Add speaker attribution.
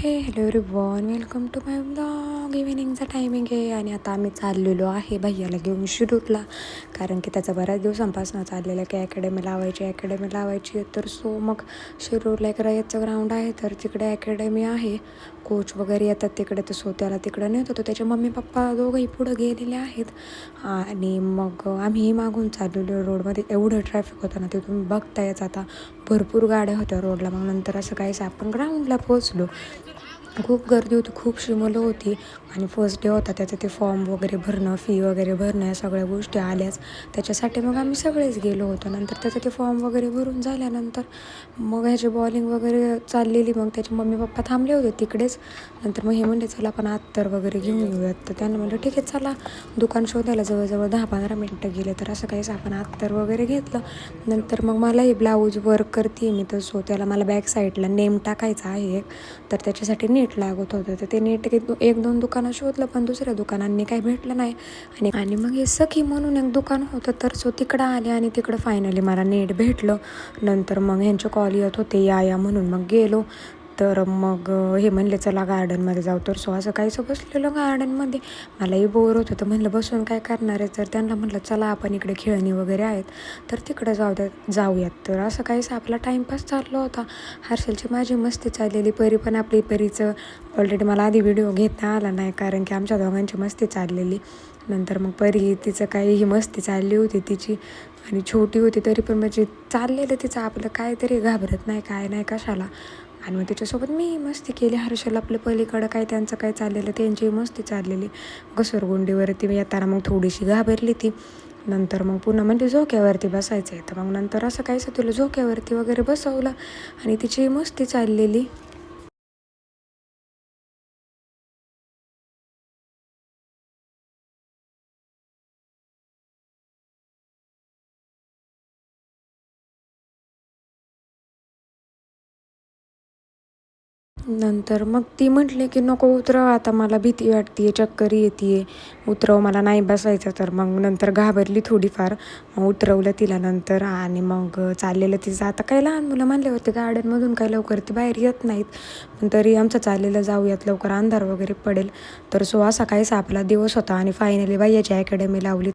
Speaker 1: Hello everyone, welcome to my blog. इव्हिनिंगचा timing आहे आणि आता आम्ही चाललेलो आहे भैयाला घेऊन शिरूरला, कारण की त्याचा बऱ्याच दिवसांपासून चाललेलं की अकॅडमी लावायची. तर सो मग शिरूरला एक रयतचं ग्राउंड आहे, तर तिकडे अकॅडमी आहे, कोच वगैरे येतात तिकडे. तर सो त्याला तिकडं नेत होतो. त्याचे मम्मी पप्पा दोघंही पुढं गेलेले आहेत आणि मग आम्हीही मागून चाललेलो. रोडमध्ये एवढं ट्रॅफिक होतं ना, ते तुम्ही बघतायच. आता भरपूर गाड्या होत्या रोडला. मग नंतर असं काहीच आपण ग्राउंडला पोहोचलो. खूप गर्दी होती, खूपशी मुलं होती आणि फर्स्ट डे होता त्याचं. ते फॉर्म वगैरे भरणं, फी वगैरे भरणं, या सगळ्या गोष्टी आल्याच. त्याच्यासाठी मग आम्ही सगळेच गेलो होतो. नंतर त्याचं ते फॉर्म वगैरे भरून झाल्यानंतर मग ह्याची बॉलिंग वगैरे चाललेली. मग त्याचे मम्मी पप्पा थांबले होते तिकडेच. नंतर मग हे म्हणले चला आपण अत्तर वगैरे घेऊन येऊयात. तर त्यांना म्हटलं ठीक आहे चला. दुकान शोधायला जवळजवळ 10-15 मिनटं गेले. तर असं काहीच आपण अत्तर वगैरे घेतलं. नंतर मग मलाही ब्लाऊज वर्क करते मी, तर सो त्याला मला बॅक साईडला नेम टाकायचा आहे एक, तर त्याच्यासाठी नेट लागत होतं. तर ते नेट 1-2 दुकानं शोधलं, पण दुसऱ्या दुकानांनी काही भेटलं नाही. आणि मग हे सखी म्हणून एक दुकान होतं, तर सो तिकडं आले आणि तिकडं फायनली मला नेट भेटलं. नंतर मग ह्यांचे कॉल येत होते या म्हणून मग गेलो. तर मग हे म्हणले चला गार्डनमध्ये जाऊ. तर सो असं काहीसं बसलेलं गार्डनमध्ये. मलाही बोर होतं, तर म्हणलं बसून काय करणार आहे. तर त्यांना म्हटलं चला आपण इकडे खेळणी वगैरे आहेत तर तिकडं जाऊयात. तर असं काहीसं आपला टाईमपास चालला होता. हर्षलची माझी मस्ती चाललेली, परी पण आपली परीचं ऑलरेडी मला आधी व्हिडिओ घेता आला नाही, कारण की आमच्या दोघांची मस्ती चाललेली. नंतर मग परी तिचं काही ही मस्ती चालली होती तिची, आणि छोटी होती तरी पण म्हणजे चाललेलं तिचं आपलं, काहीतरी घाबरत नाही काय नाही कशाला. आणि मग तिच्यासोबत मी मस्ती केली. हर्षल आपलं पलीकडं काय त्यांचं काय चाललेलं, त्यांची मस्ती चाललेली. घसरगुंडीवरती येताना मग थोडीशी घाबरली ती. नंतर मग पुन्हा म्हणजे झोक्यावरती बसायचं आहे. तर मग नंतर असं काहीसं तुला झोक्यावरती वगैरे बसवलं आणि तिची मस्ती चाललेली. नंतर मग ती म्हटली की नको उतरव आता, मला भीती वाटते, चक्कर येते, उतरव, मला नाही बसायचं. तर मग नंतर घाबरली थोडीफार. मग उतरवलं तिला नंतर आणि मग चाललेलं तिचं. आता काही लहान मुलं म्हणल्यावरती गार्डनमधून काही लवकर ती बाहेर येत नाहीत, पण तरी आमचं चाललेलं जाऊयात लवकर अंधार वगैरे पडेल. तर सो असा काहीसा आपला दिवस होता आणि फायनली बाह्याची अकॅडमी लावली.